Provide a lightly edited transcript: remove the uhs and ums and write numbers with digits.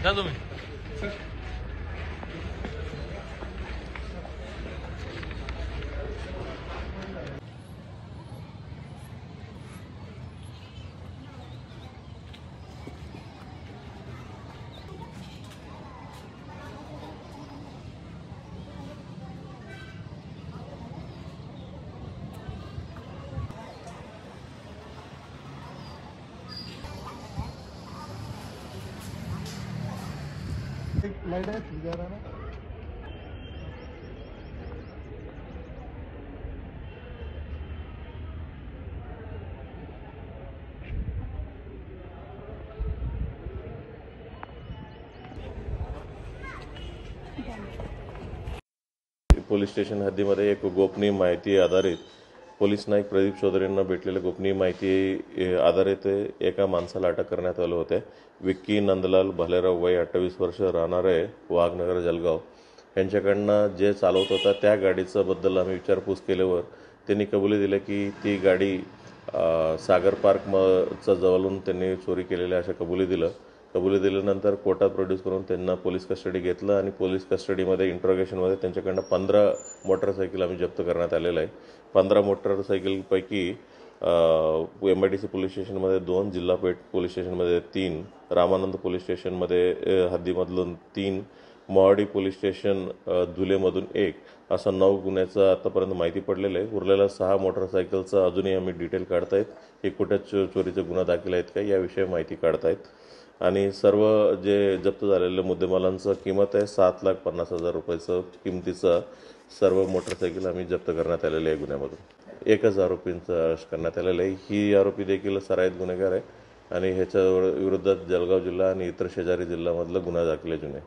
जा तुम्ही. लाइट है ठीक जा रहा है ना। पोलीस स्टेशन हद्दीमध्ये एक गोपनीय माहिती आधारित पोलीस नाईक प्रदीप चौधरी यांना भेटलेल्या गोपनीय माहिती आधारित एका माणसाला अटक करण्यात आले होते। विक्की नंदलाल भालेराव वय 28 वर्ष राहणारे वाघनगर जळगाव यांच्याकडनं जे चालवत होता त्या गाडीचं बद्दल आम्ही विचारपूस केल्यावर त्यांनी कबुली दिली की ती गाडी सागर पार्कच्या जवळून त्यांनी चोरी केलेल्या अशा कबुली दिल्यानंतर कोर्टात प्रोड्यूस करून त्यांना पोलीस कस्टडी घेतलं आणि पोलीस कस्टडीमध्ये इंट्रोगेशनमध्ये त्यांच्याकडनं 15 मोटरसायकल आम्ही जप्त करण्यात आलेलं आहे। 15 मोटरसायकलपैकी MIDC पोलीस स्टेशनमध्ये 2, जिल्हा पेठ पोलीस स्टेशनमध्ये 3, रामानंद पोलीस स्टेशनमध्ये हद्दीमधून 3, मोहाडी पोलीस स्टेशन धुलेमधून 1 असं 9 गुन्ह्याचं आतापर्यंत माहिती पडलेलं आहे। उरलेल्या 6 मोटरसायकलचं अजूनही आम्ही डिटेल काढतायत, हे कुठे चोरीचे गुन्हा दाखल आहेत का याविषयी माहिती काढतायत आणि सर्व जे जप्त झालेल्या मुद्देमालांचं किंमत आहे 7,50,000 रुपयाचं किमतीचं सर्व मोटरसायकल आम्ही जप्त करण्यात आलेले आहे। गुन्ह्यामधून एकच आरोपींचं अरेस्ट करण्यात आलेलं आहे। ही आरोपी देखील सराईत गुन्हेगार आहे आणि ह्याच्या विरोधात जळगाव जिल्हा आणि इतर शेजारी जिल्ह्यामधलं गुन्हा दाखल जुने